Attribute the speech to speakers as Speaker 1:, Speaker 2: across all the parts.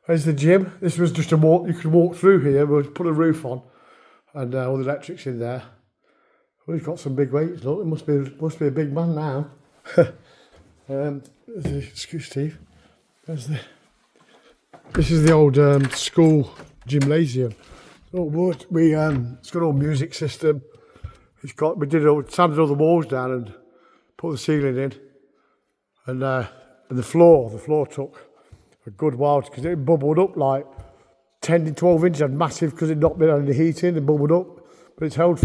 Speaker 1: There's the gym. This was just a walk. You could walk through here. We'll put a roof on, and all the electrics in there. We've got some big weights. Look, it must be a big man now. Excuse Steve. This is the old school gymnasium. It's got all music system. We sanded all the walls down and put the ceiling in, and the floor took a good while because it bubbled up like 10 to 12 inches. Massive because it not been under the heating and bubbled up, but it's held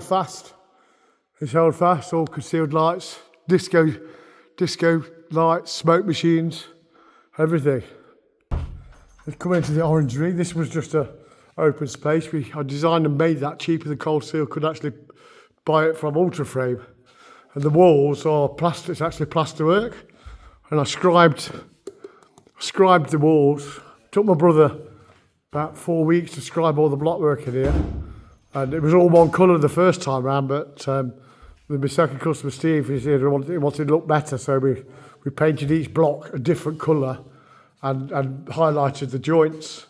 Speaker 1: fast. It's held fast. All concealed lights, disco lights, smoke machines, everything. Let's come into the orangery. This was just a open space. I designed and made that cheaper than Cold Steel could actually buy it from Ultraframe. And the walls are plaster. It's actually plasterwork. And I scribed the walls. Took my brother about 4 weeks to scribe all the blockwork in here. And it was all one colour the first time round, but my second customer, Steve, he wanted it to look better, so we painted each block a different colour and highlighted the joints.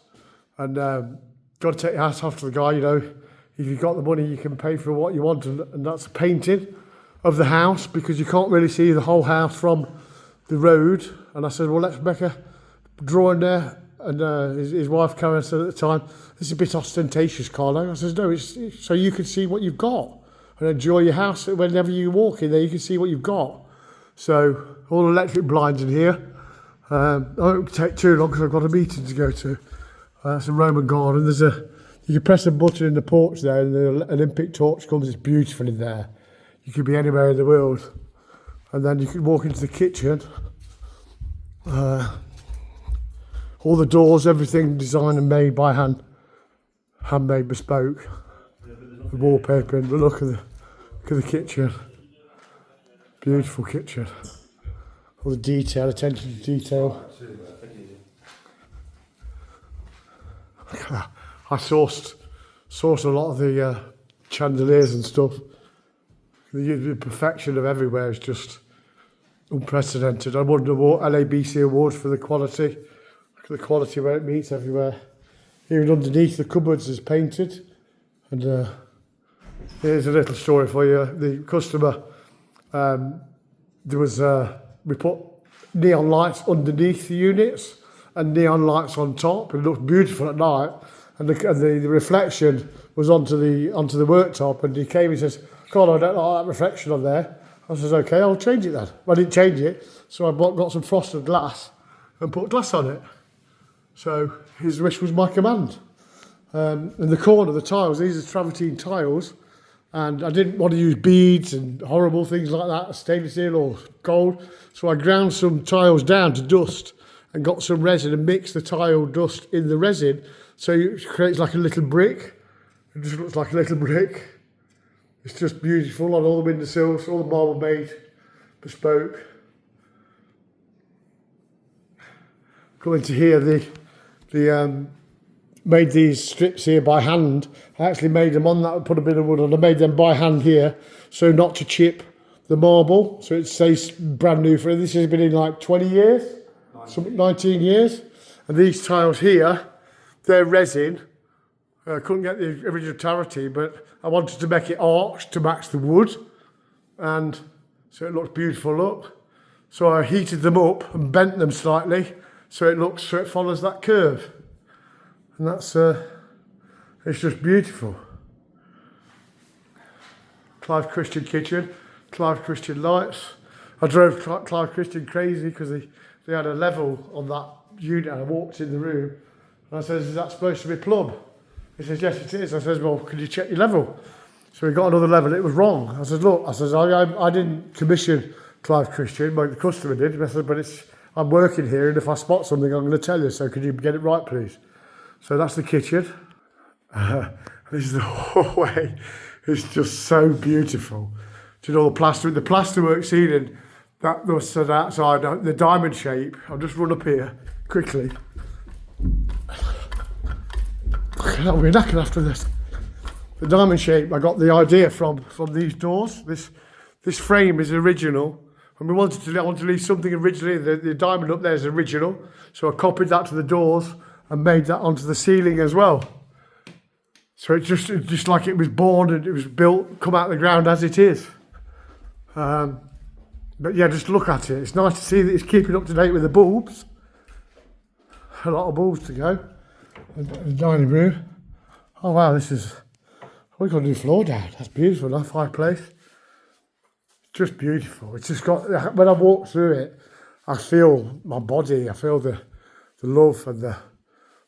Speaker 1: And got to take your hat off to the guy, you know, if you've got the money, you can pay for what you want, and that's painting of the house, because you can't really see the whole house from the road. And I said, well, let's make a drawing there. And his wife, Karen, said at the time, this is a bit ostentatious, Carlo. I said, no, it's so you can see what you've got and enjoy your house. Whenever you walk in there, you can see what you've got. So all electric blinds in here. I won't take too long because I've got a meeting to go to. That's a Roman garden. You can press a button in the porch there and the Olympic torch comes. It's beautiful in there. You could be anywhere in the world. And then you can walk into the kitchen. All the doors, everything designed and made by hand, handmade, bespoke. The wallpaper and the look of the kitchen. Beautiful kitchen. All the detail, attention to detail. I sourced a lot of the chandeliers and stuff. The perfection of everywhere is just unprecedented. I won the LABC awards for the quality where it meets everywhere. Even underneath the cupboards is painted. And here's a little story for you. The customer, we put neon lights underneath the units and neon lights on top. It looked beautiful at night, and the reflection was onto the worktop. And he came and says, "God, I don't like that reflection on there." I says, "Okay, I'll change it then." Well, I didn't change it, so I got some frosted glass and put glass on it. So his wish was my command. In the corner, the tiles, these are travertine tiles, and I didn't want to use beads and horrible things like that, stainless steel or gold. So I ground some tiles down to dust and got some resin and mixed the tile dust in the resin, so it creates like a little brick. It just looks like a little brick. It's just beautiful on all the windowsills, all the marble made, bespoke. Going to here, the made these strips here by hand. I actually made them on that, I put a bit of wood on. I made them by hand here, so not to chip the marble, so it stays brand new. This has been in like 20 years, 19 years. And these tiles here, they're resin. I couldn't get the original travertine, but I wanted to make it arched to match the wood, and so it looks beautiful. Look, so I heated them up and bent them slightly, so it follows that curve, and that's it's just beautiful. Clive Christian kitchen, Clive Christian lights. I drove Clive Christian crazy because they had a level on that unit. I walked in the room and I said, "Is that supposed to be plumb?" He says, "Yes, it is." I says, "Well, can you check your level?" So we got another level. It was wrong. I said, "Look," I says, I didn't commission Clive Christian, but the customer did. I said, "But I'm working here, and if I spot something, I'm going to tell you. So could you get it right, please?" So that's the kitchen. This is the hallway. It's just so beautiful. Do you know the plasterwork ceiling that was set outside, the diamond shape? I'll just run up here quickly. I'll be knackered after this. The diamond shape, I got the idea from these doors. This frame is original, and I wanted to leave something originally. The diamond up there is original, so I copied that to the doors and made that onto the ceiling as well. So it's just like it was born and it was built, come out of the ground as it is. But yeah, just look at it. It's nice to see that it's keeping up to date with the bulbs. A lot of bulbs to go. And the dining room. Oh wow, this is... We've got a new floor down. That's beautiful, that fireplace. It's just beautiful. It's just got... When I walk through it, I feel my body. I feel the love and a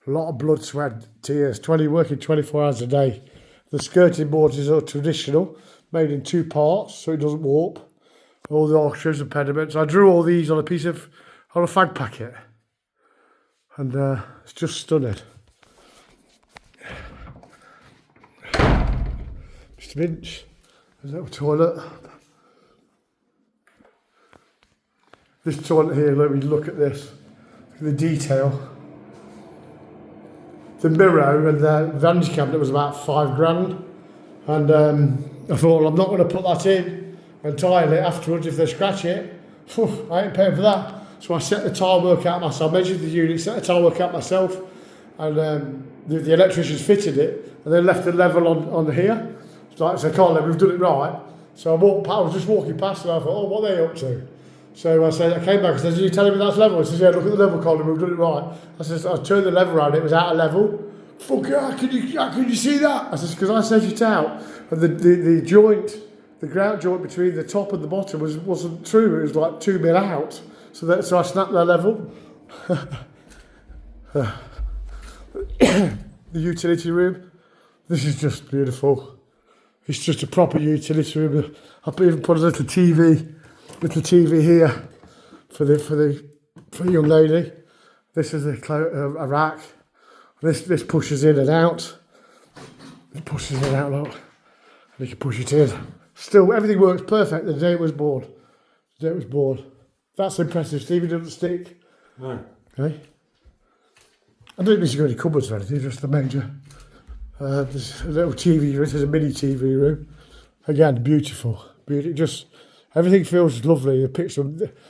Speaker 1: lot of blood, sweat, tears. Working 24 hours a day. The skirting boards is all traditional, made in 2 parts so it doesn't warp. All the orchestras and pediments. I drew all these on a fag packet. And it's just stunning. Mr. Minch, there's a little toilet. This toilet here, let me look at this. Look at the detail. The mirror and the vanity cabinet was about £5 grand. And I thought, well, I'm not going to put that in and tile it afterwards if they scratch it. I ain't paying for that. So I set the tile work out myself, measured the unit, set the tile work out myself, and the electricians fitted it, and then left the level on here. So I said, Carl, we've done it right. So I was just walking past and I thought, oh, what are they up to? So I came back and said, are you telling me that's level? He says, yeah, look at the level, Colin, we've done it right. I said, I turned the level around, it was out of level. Fuck, how can you see that? I said, because I set it out. And the joint, the ground joint between the top and the bottom wasn't true. It was like 2 mil out. So I snapped that level. The utility room. This is just beautiful. It's just a proper utility room. I've even put a little TV here for the young lady. This is a rack. This pushes in and out. It pushes in and out, look. And you can push it in. Still, everything works perfect the day it was born. The day it was born. That's impressive. Stevie doesn't stick.
Speaker 2: No.
Speaker 1: Okay. I don't think you've got any cupboards or anything, just the major. There's a little TV room, there's a mini TV room. Again, beautiful. Just everything feels lovely. The picture,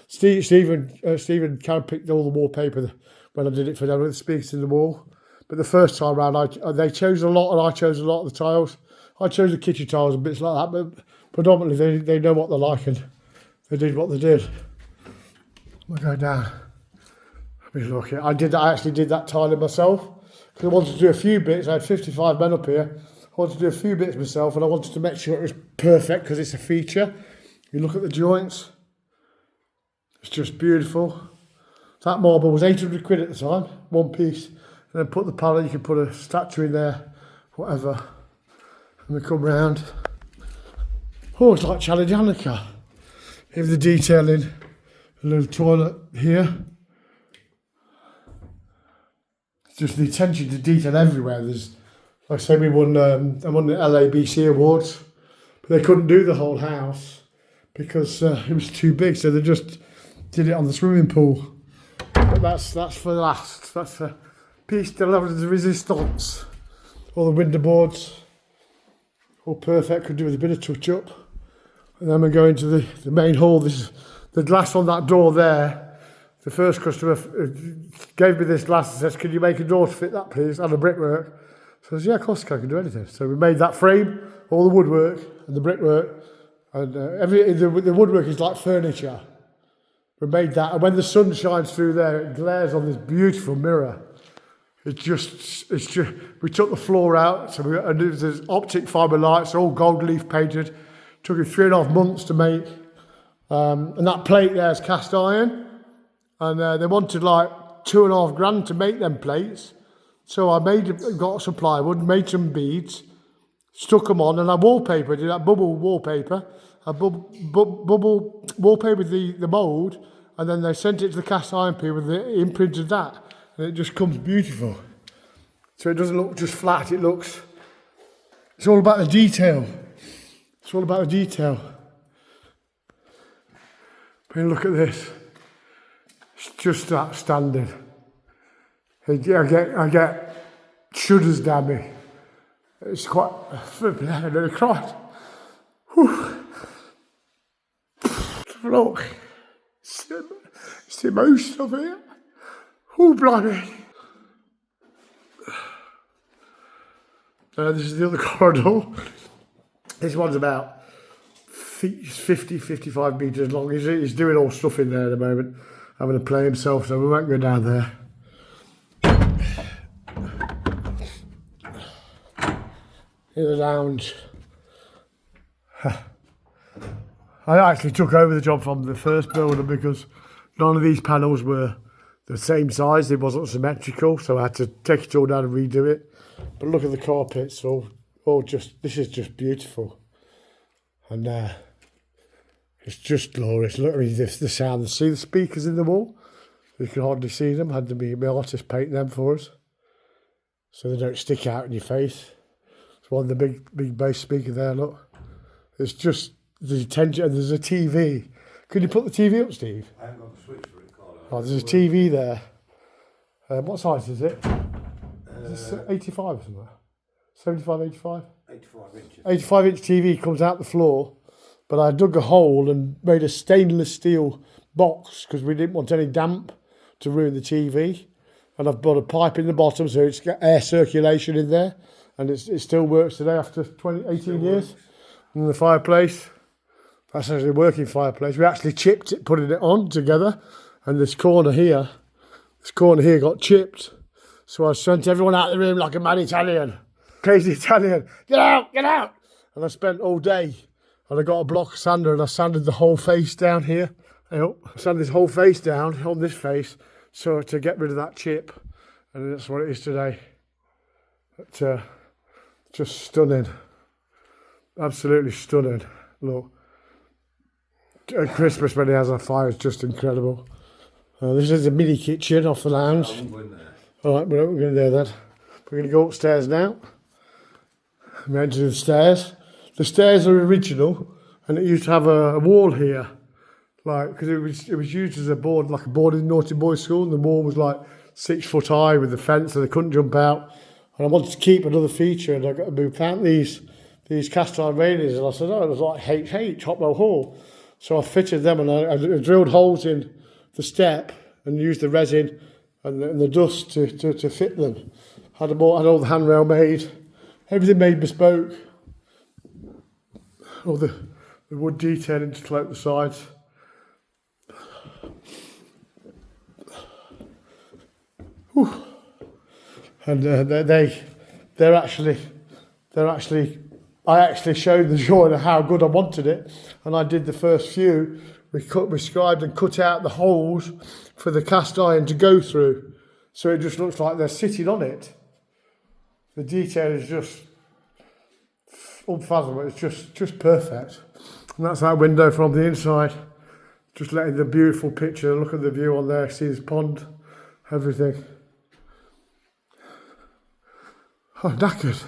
Speaker 1: Stephen Karen picked all the wallpaper when I did it for them with the speakers in the wall. But the first time round, they chose a lot, and I chose a lot of the tiles. I chose the kitchen tiles and bits like that, but predominantly they know what they're like, and they did what they did. We'll go down. Let me look here. I actually did that tiling myself because I wanted to do a few bits. I had 55 men up here. I wanted to do a few bits myself, and I wanted to make sure it was perfect because it's a feature. You look at the joints. It's just beautiful. That marble was 800 quid at the time, one piece. And then put the palette, you can put a statue in there, whatever. And we come round. Oh, it's like Challenge Annika. Here's the detailing. A little toilet here. Just the attention to detail everywhere. There's, like I say, I won the LABC awards, but they couldn't do the whole house because it was too big. So they just did it on the swimming pool. But that's for last. That's a piece de la resistance. All the window boards, all perfect. Could do with a bit of touch up. And then we go into the main hall. This is the glass on that door there. The first customer gave me this glass and says, can you make a door to fit that, please? And the brickwork. So I said, yeah, of course I can do anything. So we made that frame, all the woodwork and the brickwork. And the woodwork is like furniture. We made that. And when the sun shines through there, it glares on this beautiful mirror. It's just, we took the floor out. So and there's optic fibre lights, all gold leaf painted. Took it 3.5 months to make. And that plate there is cast iron. And they wanted like 2.5 grand to make them plates. So I got some plywood, made some beads, stuck them on, and I wallpapered, did that bubble wallpaper. I bubble wallpapered the mould, and then they sent it to the cast iron people, and they imprinted that. And it just comes beautiful. So it doesn't look just flat, it's all about the detail. It's all about the detail. But look at this. It's just outstanding. I get shudders down me. It's quite flipping out. I nearly cried. Whew. Look, it's emotional here. Oh, blimey. This is the other corridor. This one's about 50, 55 metres long. He's doing all stuff in there at the moment, having a play himself, so we won't go down there. In the lounge. I actually took over the job from the first builder because none of these panels were the same size. It wasn't symmetrical, so I had to take it all down and redo it. But look at the carpets, this is just beautiful. And it's just glorious. Look at the sound. See the speakers in the wall? You can hardly see them. Had to be my artist paint them for us, so they don't stick out in your face. It's one of the big bass speaker there. Look, it's just the attention. And there's a TV. Could you put the TV up, Steve?
Speaker 2: I haven't got the switch for it, Carlo.
Speaker 1: Oh, there's a TV there. What size is it? Is it 85 or something? 75, 85?
Speaker 2: 85 inches.
Speaker 1: 85-inch TV comes out the floor, but I dug a hole and made a stainless steel box because we didn't want any damp to ruin the TV. And I've put a pipe in the bottom so it's got air circulation in there, and it still works today after 18 years. And the fireplace, that's actually a working fireplace. We actually chipped it, putting it on together, and this corner here got chipped. So I sent everyone out of the room like a mad Italian. Crazy Italian, get out, get out. And I spent all day, and I got a block sander and I sanded the whole face down here. I sanded this whole face down on this face so to get rid of that chip. And that's what it is today. But, just stunning. Absolutely stunning. Look. At Christmas when he has a fire is just incredible. This is a mini kitchen off the lounge. Alright, we're not going to do that. We're going to go upstairs now. We enter the stairs. The stairs are original, and it used to have a wall here, like because it was used as a board, like a board in Naughty Boys School. And the wall was like 6 foot high with the fence, so they couldn't jump out. And I wanted to keep another feature, and I got to found these cast iron railings, and I said, oh, it was like HH Hopwell Hall. So I fitted them, and I drilled holes in the step and used the resin and the dust to fit them. Had all the handrail made. Everything made bespoke. All the wood detailing to cloak the sides. Whew. And they're actually. I actually showed the joiner how good I wanted it, and I did the first few. We scribed and cut out the holes for the cast iron to go through, so it just looks like they're sitting on it. The detail is just unfathomable. It's just perfect. And that's that window from the inside. Just letting the beautiful picture, look at the view on there, see this pond, everything. Oh, knackered.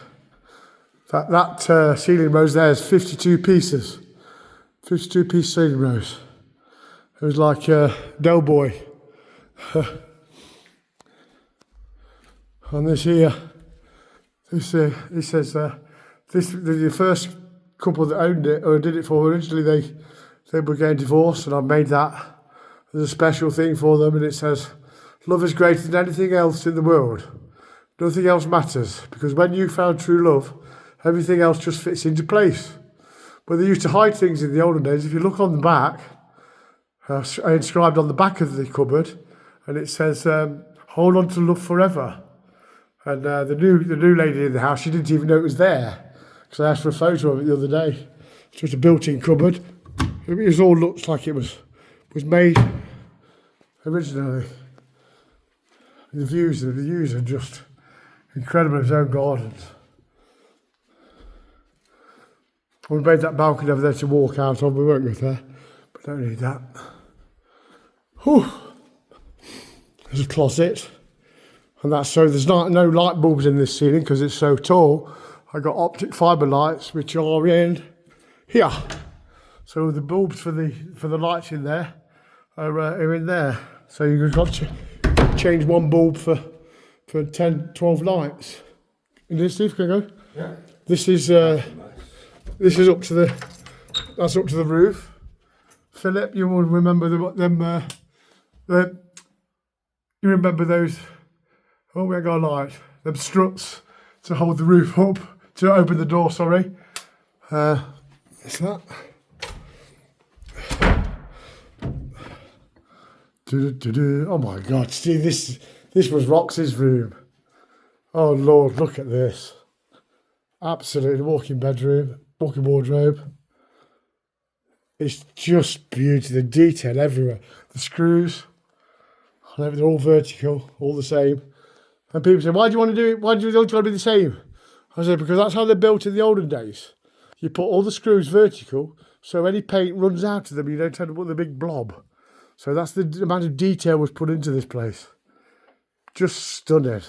Speaker 1: That ceiling rose there is 52 pieces. 52 piece ceiling rose. It was like Del Boy. And this here, it says the first couple that owned it or did it for originally, they were getting divorced, and I made that as a special thing for them, and it says, love is greater than anything else in the world. Nothing else matters, because when you found true love, everything else just fits into place. But they used to hide things in the olden days. If you look on the back, I inscribed on the back of the cupboard, and it says, hold on to love forever. And the new lady in the house, she didn't even know it was there, because I asked for a photo of it the other day. It's just a built-in cupboard. It all looks like it was made originally. The views are just incredible in his own gardens. We made that balcony over there to walk out on. We won't go there, but don't need that. Whew. There's a closet, and that's so there's no light bulbs in this ceiling because it's so tall. I got optic fibre lights which are in here. So the bulbs for the lights in there are in there. So you've got to change one bulb for 10, 12 lights. And this, Steve, can I go? Yeah. This is up to the roof. Philip, you will remember you remember those? Oh, we ain't got a light. Them struts to hold the roof up. to open the door, sorry. What's that? Oh my God, Steve, this was Roxy's room. Oh Lord, look at this. Absolutely walking bedroom, walking wardrobe. It's just beauty, the detail everywhere. The screws, they're all vertical, all the same. And people say, why do you want to do it? Why do you want to be the same? I said, because that's how they're built in the olden days. You put all the screws vertical, so any paint runs out of them, you don't end up with a big blob. So that's the amount of detail was put into this place. Just stunning.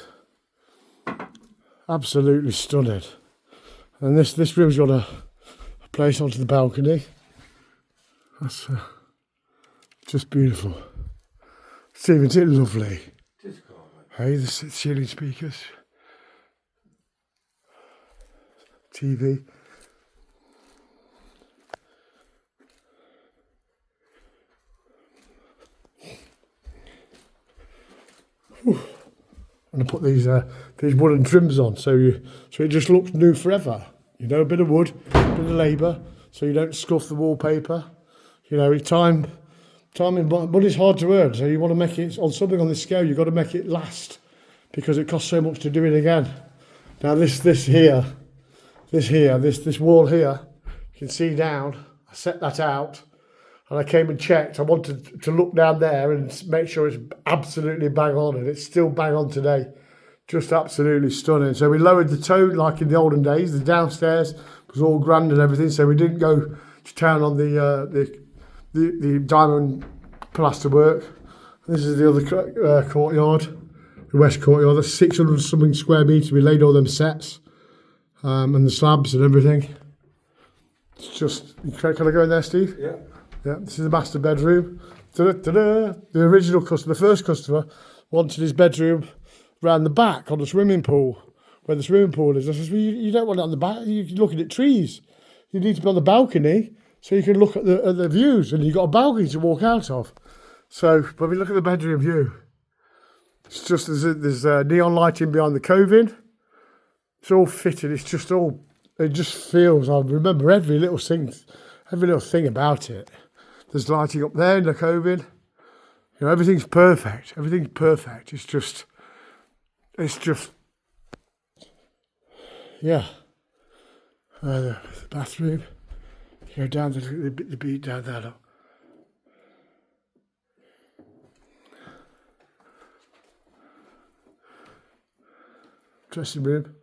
Speaker 1: Absolutely stunning. And this room's got a place onto the balcony. That's just beautiful. Stephen, isn't it lovely?
Speaker 2: Just can't, mate.
Speaker 1: Hey, the ceiling speakers. TV. And I put these wooden trims on, so it just looks new forever. You know, a bit of wood, a bit of labour, so you don't scuff the wallpaper. You know, time and money's hard to earn, so you want to make it on something on this scale. You've got to make it last because it costs so much to do it again. Now this wall here, you can see down. I set that out. And I came and checked. I wanted to look down there and make sure it's absolutely bang on, and it's still bang on today. Just absolutely stunning. So we lowered the tone like in the olden days. The downstairs was all grand and everything, so we didn't go to town on the diamond plaster work. This is the other courtyard, the west courtyard. That's 600 something square metres. We laid all them sets and the slabs and everything. It's just, can I go in there, Steve?
Speaker 2: Yeah.
Speaker 1: Yeah, this is the master bedroom. The original customer, the first customer, wanted his bedroom round the back on the swimming pool, where the swimming pool is. I says, well, you don't want it on the back. You're looking at trees. You need to be on the balcony so you can look at the views, and you've got a balcony to walk out of. So, when we look at the bedroom view, it's just there's neon lighting behind the coving. It's all fitted. It's just all. It just feels. I remember every little thing about it. There's lighting up there in the coving. You know, everything's perfect. Everything's perfect. It's just, yeah. The bathroom. You go down the beat down there. Look. Dressing room.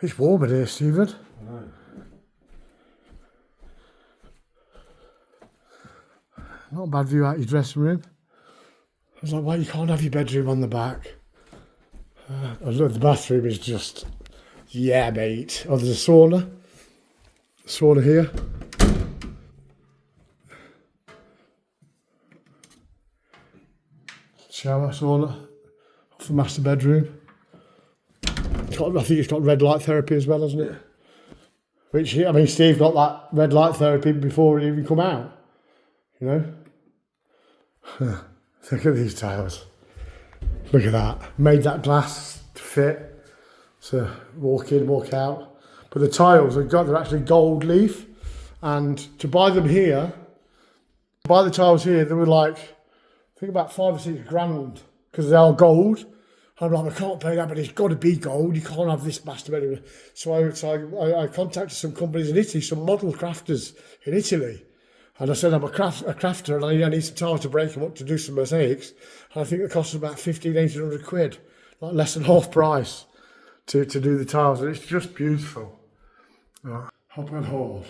Speaker 1: It's warm in here, Stephen.
Speaker 2: I know.
Speaker 1: Not a bad view out your dressing room. I was like, well, you can't have your bedroom on the back. I love the bathroom is just, yeah, mate. Oh, there's a sauna. Sauna here. Shower, sauna. Off the master bedroom. I think it's got red light therapy as well, hasn't it? Which, I mean, Steve got that red light therapy before it even come out. You know? Look at these tiles. Look at that. Made that glass to fit. So walk in, walk out. But the tiles they're actually gold leaf. And to buy them here, buy the tiles here, they were like, I think about £5 or £6 because they are gold. I'm like, I can't pay that, but it's got to be gold. You can't have this master bedroom. So I contacted some companies in Italy, some model crafters in Italy. And I said, I'm a crafter and I need some tiles to break them up to do some mosaics. And I think it costs about 1,800 quid, like less than half price to do the tiles. And it's just beautiful. Hopwell Hall.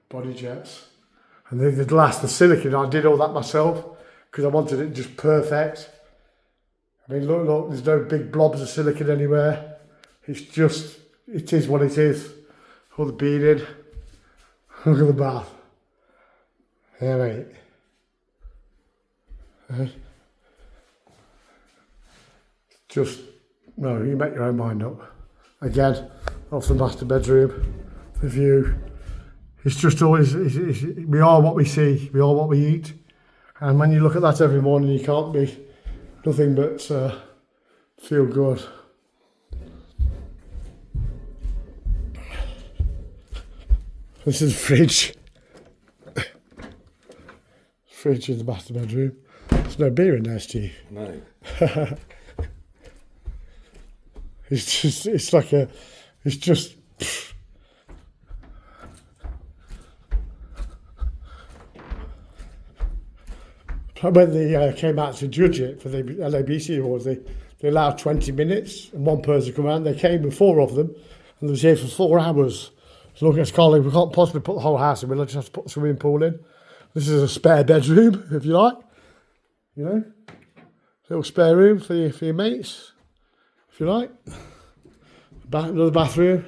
Speaker 1: Body jets. And the glass, the silicone, I did all that myself because I wanted it just perfect. I mean, look, there's no big blobs of silicone anywhere. It's just, it is what it is. All the beading. Look at the bath. Yeah, mate. Just, no, you make your own mind up. Again, off the master bedroom, the view. It's just always, we are what we see, we are what we eat. And when you look at that every morning, you can't be nothing but feel good. This is the fridge. Fridge in the master bedroom. There's no beer in there, Steve.
Speaker 2: No.
Speaker 1: It's like a, it's just. When they came out to judge it for the LABC Awards, they allowed 20 minutes and one person come around. They came with 4 of them and they was here for 4 hours. So look at Carly, we can't possibly put the whole house in, we'll just have to put a swimming pool in. This is a spare bedroom, if you like. You know, little spare room for your mates, if you like. Another bathroom.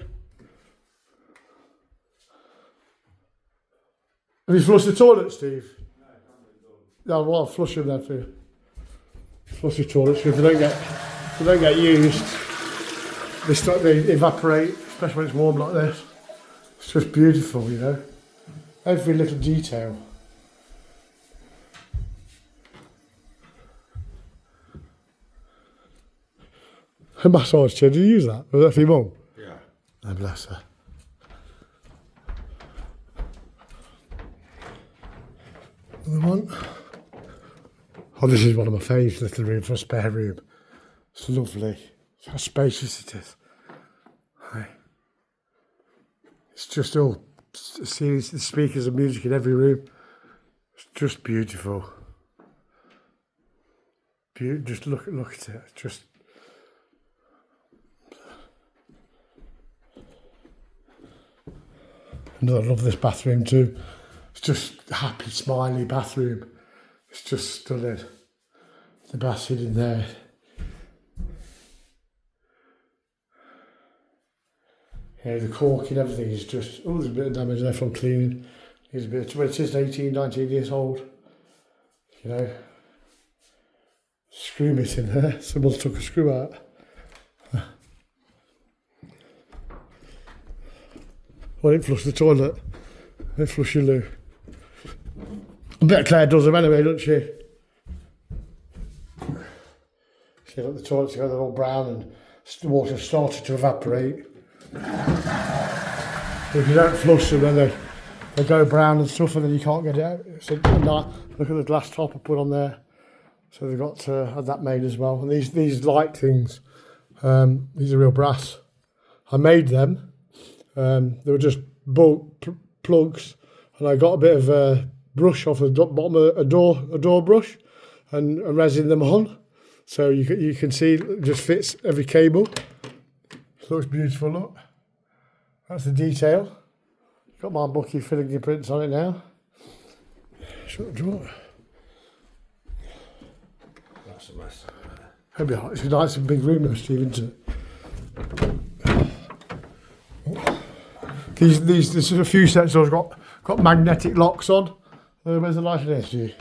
Speaker 1: Have you flushed the toilet, Steve? No, well, I'll flush them then for you. Flush your toilets, because if they don't get used, they evaporate, especially when it's warm like this. It's just beautiful, you know. Every little detail. A massage chair, did you use that? Was that for your mum?
Speaker 2: Yeah.
Speaker 1: Oh, bless her. Another one. Oh, this is one of my favourite little rooms for a spare room. It's lovely. How spacious it is. Hey. It's just all series, the speakers and music in every room. It's just beautiful. Just look at it. Just. And I love this bathroom too. It's just a happy, smiley bathroom. It's just stunning. The bath's in there. Yeah, the cork and everything is just, oh, there's a bit of damage there from cleaning. There's a bit, well, it is 18, 19 years old. You know, screw bit in there. Someone took a screw out. Well, I didn't flush the toilet. I didn't flush your loo. I bet Claire does them anyway, doesn't she? See, look, the toilets go, they're all brown and the water started to evaporate. If you don't flush them, then they go brown and stuff, and then you can't get it out. So, look at the glass top I put on there. So they've got had that made as well. And these light things, these are real brass. I made them. They were just bolt plugs, and I got a bit of a brush off the bottom of a door brush, and resin them on, so you can see it just fits every cable. It looks beautiful. Look, that's the detail. Got my Bucky fingerprints on it now. Shut the drawer.
Speaker 2: That's a mess.
Speaker 1: It'll be hot. It's a nice and big room, though, Steve, isn't it? There's a few sets I've got magnetic locks on. Where's the light in there, Steve?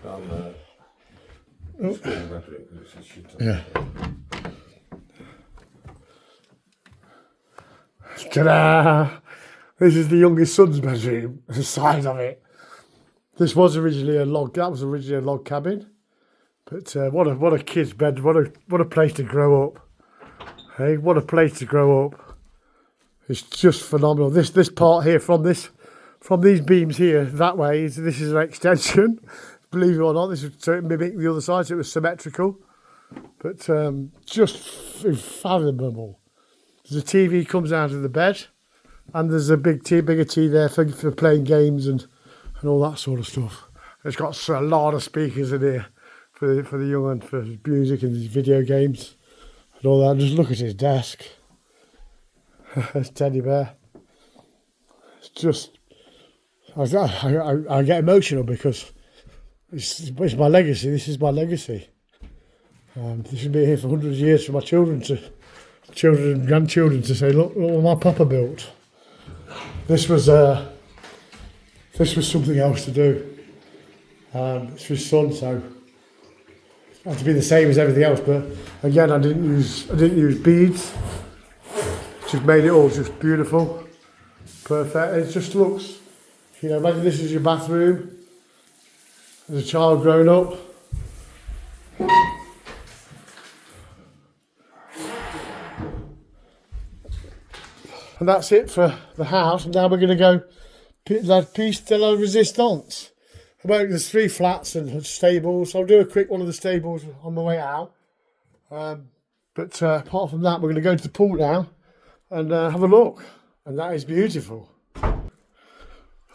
Speaker 2: Down there.
Speaker 1: Yeah. Ta-da! This is the youngest son's bedroom, the size of it. This was originally a log, that was originally a log cabin. But what a kid's bed, what a place to grow up. Hey, what a place to grow up. It's just phenomenal. This part here from these beams here that way this is an extension. Believe it or not, this is to mimic the other side, so it was symmetrical. But just fathomable. There's a TV comes out of the bed, and there's a bigger TV there for playing games and all that sort of stuff. It's got a lot of speakers in here for the young one, for music and video games and all that. Just look at his desk. It's teddy bear. It's just, I get emotional because it's my legacy. This is my legacy. This will be here for hundreds of years for my children and grandchildren to say, look what my papa built. This was something else to do. It's for his son, so it had to be the same as everything else. But again, I didn't use beads. Just made it all just beautiful, perfect. It just looks, you know, imagine this is your bathroom as a child growing up. And And that's it for the house. And now we're going to go la pièce de la résistance. Well, there's 3 flats and stables. I'll do a quick one of the stables on my way out. But apart from that, we're going to go to the pool now and have a look. And that is beautiful.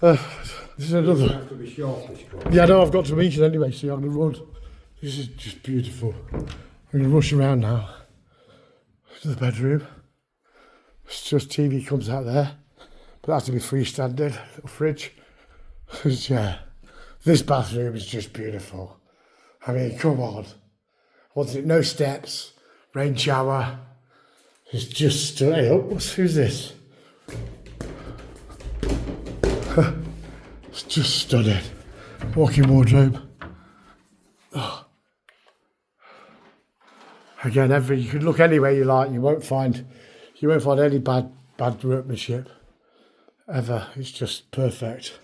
Speaker 1: This is another.
Speaker 2: Have to be sharpish.
Speaker 1: Yeah, no, I've got to meet it anyway, so I'm going to run. This is just beautiful. I'm going to rush around now to the bedroom. It's just TV comes out there, but that has to be freestanding. Little fridge. Yeah, this bathroom is just beautiful. I mean, come on. What's it? No steps, rain shower. It's just hey, who's this? It's just stunning. Walk-in wardrobe. Oh. Again, you can look anywhere you like. You won't find any bad workmanship ever. It's just perfect.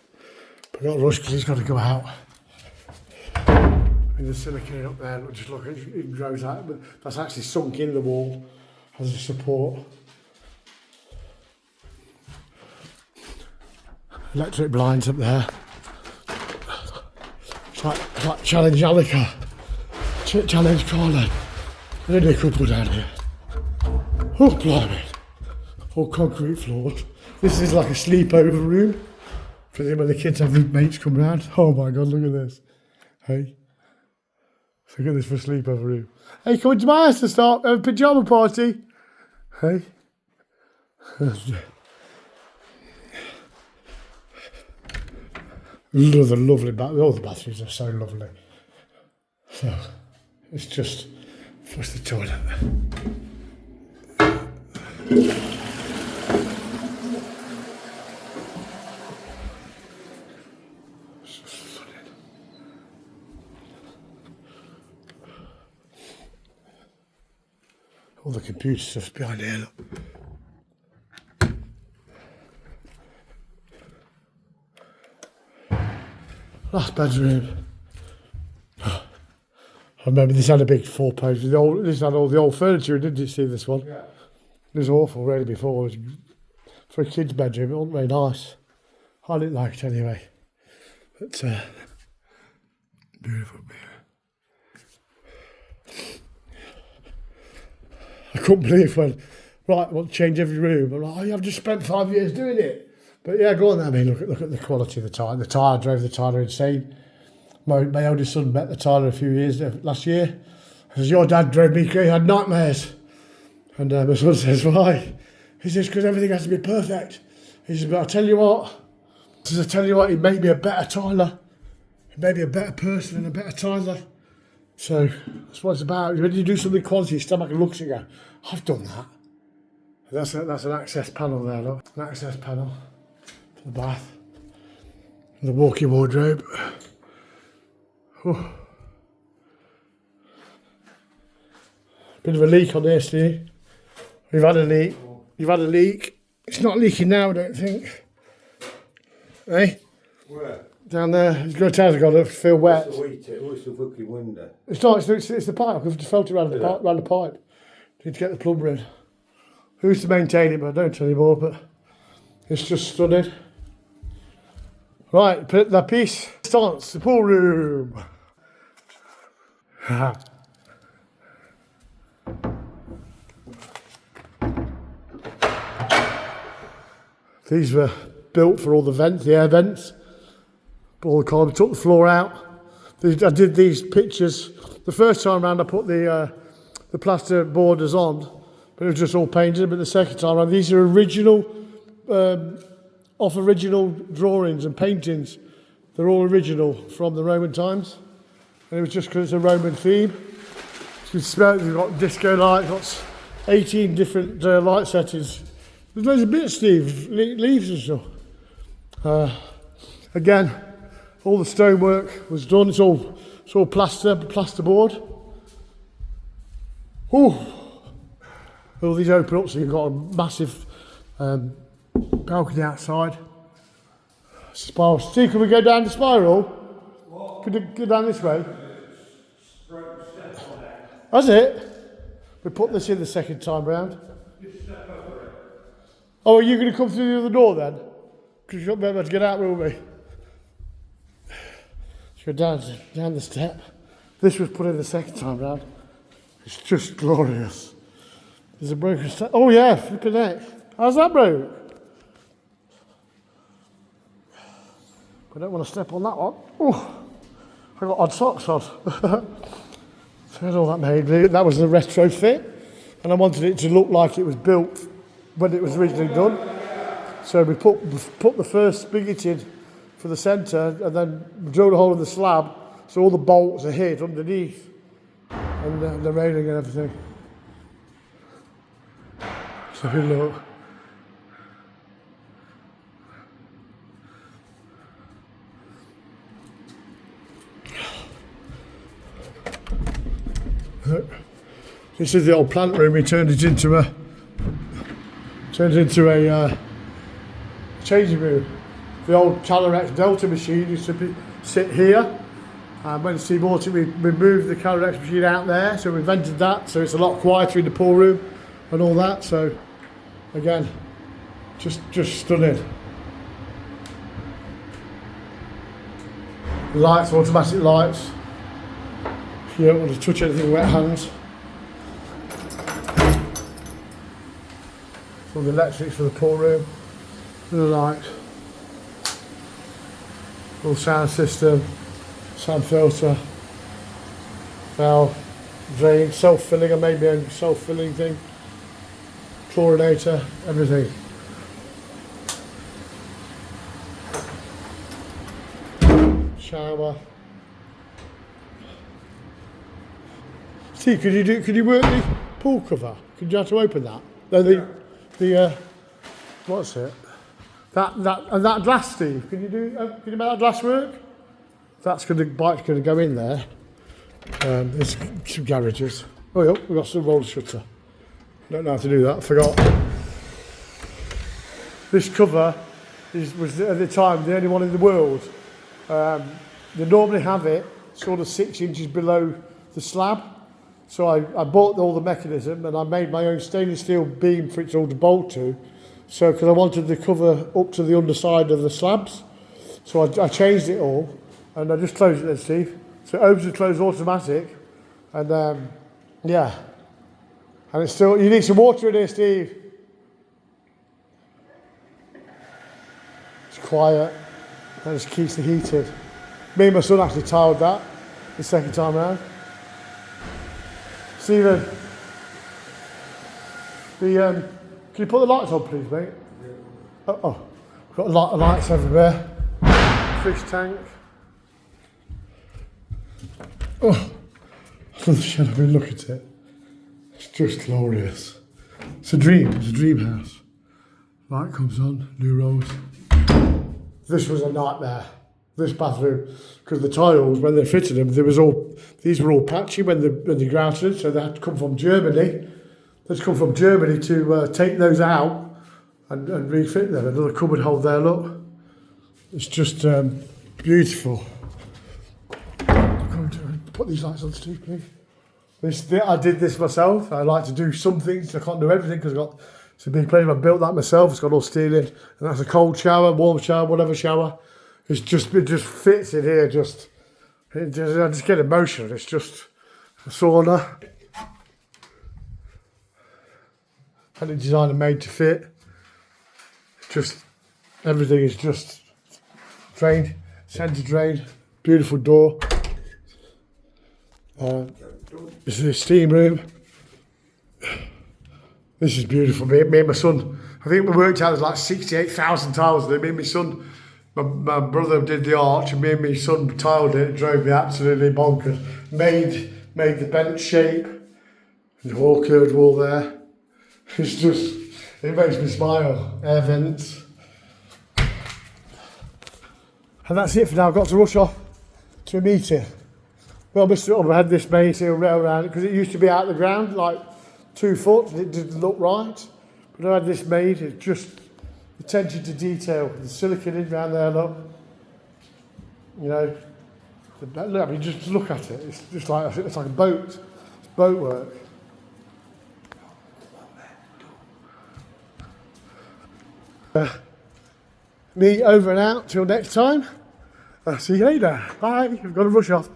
Speaker 1: But not rush because he's got to go out. And the silicone up there, just look, it grows out. But that's actually sunk in the wall as a support. Electric blinds up there. It's like Challenge Alika. Challenge Carlin. Only a couple down here. Oh, blimey. All concrete floors. This is like a sleepover room for them when the kids have their mates come round. Oh my God, look at this. Hey. Look at this for a sleepover room. Hey, come to my house to start a pyjama party. Hey. Another lovely bath. All the bathrooms are so lovely. So, it's just, flush the toilet. All the computer stuff's behind here, look. Last bedroom. I remember this had a big 4-post. This had all the old furniture, didn't you see this one? Yeah. It was awful really before. For a kid's bedroom, it wasn't very nice. I didn't like it anyway. But, beautiful. I couldn't believe when, right, I want to change every room. I'm like, oh, I've just spent 5 years doing it. But yeah, go on there, I mean, look at the quality of the tile. The tile drove the tiler insane. My oldest son met the tiler a few years last year. He says, your dad drove me crazy, I had nightmares. And my son says, why? He says, because everything has to be perfect. He says, but I'll tell you what. He says, I tell you what, he made me a better tiler. He made me a better person and a better tiler. So that's what it's about. When you do something quality, you stand back and look at it and go, I've done that. That's an access panel there, look. An access panel for the bath. The walk-in wardrobe. Oh. Bit of a leak on here, Steve. We've had a leak. You've had a leak. It's not leaking now, I don't think. Hey?
Speaker 2: Where?
Speaker 1: Down there. It's got to feel wet.
Speaker 2: What's the fucking window?
Speaker 1: It's not, it's the pipe. We've just felt it around the pipe. Need to get the plumber in. Who used to maintain it, but I don't anymore, but it's just stunning. Right, put that piece. Stance, the pool room. These were built for all the vents, the air vents. All the carbon, took the floor out. I did these pictures. The first time round I put the plaster borders on, but it was just all painted. But the second time round, these are original, off original drawings and paintings. They're all original from the Roman times. And it was just because it's a Roman theme. You can smell it, you've got disco lights, got 18 different light settings. There's loads of bits, Steve, leaves and stuff. Again, all the stonework was done. It's all plasterboard. Ooh. All these open up, so you've got a massive balcony outside. Spiral. Steve, can we go down the spiral? What? Could we go down this way? Has it? We put this in the second time round. Oh, are you going to come through the other door then? Because you'll be able to get out, will we? Let's go down the step. This was put in the second time round. It's just glorious. There's a broken step. Oh yeah, flipping heck. How's that broke? I don't want to step on that one. Oh, I got odd socks on. So that's all that made. That was the retrofit, and I wanted it to look like it was built when it was originally done. So we put the first spigot in for the centre, and then drilled a hole in the slab, so all the bolts are hid underneath, and the railing and everything. So look. This is the old plant room. We turned it into a changing room. The old Calorex Delta machine used to sit here. And when Steve bought it, we moved the Calorex machine out there, so we invented that, so it's a lot quieter in the pool room and all that. So again, just stunning. Lights, automatic lights. If you don't want to touch anything with wet hands. All the electrics for the pool room, and the light. Full sound system, sound filter, valve, drain, self-filling. I made my own self-filling thing. Chlorinator, everything. Shower. See, could you work the pool cover? Could you have to open that? No, what's it? That glass, Steve. Can you make that glass work? Bike's gonna go in there. There's some garages. Oh yeah, we've got some roller shutter. Don't know how to do that, I forgot. This cover was at the time the only one in the world. They normally have it sort of 6 inches below the slab. So I bought all the mechanism and I made my own stainless steel beam for it all to bolt to. So, because I wanted the cover up to the underside of the slabs. So I changed it all and I just closed it then, Steve. So it opens and closes automatic. And yeah. And it's still, you need some water in here, Steve. It's quiet. And it just keeps the heat in. Me and my son actually tiled that the second time round. Stephen, can you put the lights on, please, mate? Oh, we've got a lot of lights everywhere. Fish tank. Oh, shut up and look at it. It's just glorious. It's a dream house. Light comes on, new rolls. This was a nightmare, this bathroom, because the tiles, when they fitted them, these were all patchy when they grouted, so they had to come from Germany. They'd come from Germany to take those out and refit them. Another cupboard hole there, look. It's just beautiful. I'm going to put these lights on, Steve, please. I did this myself. I like to do some things. I can't do everything because it's a big place. I built that myself. It's got all steel in, and that's a cold shower, warm shower, whatever shower. It just fits in here. I just get emotional. It's just a sauna. Had it designed and made to fit. Just everything is just drained, centre drain, beautiful door. This is the steam room. This is beautiful. Me and my son, I think we worked out there's like 68,000 tiles there. Me and my son, my brother did the arch, and me and my son tiled it. It drove me absolutely bonkers. Made the bench shape. The whole curved wall there. It's just, it makes me smile. Air vents. And that's it for now. I've got to rush off to a meeting. Well, Mr. I had this main rail around it because it used to be out of the ground, like 2 foot, and it didn't look right. But I had this made, it's just attention to detail. The silicon in around there, look. You know, look, I mean, just look at it. It's just like, it's like a boat. It's boat work. Me over and out till next time. See you later. Bye. I've got to rush off.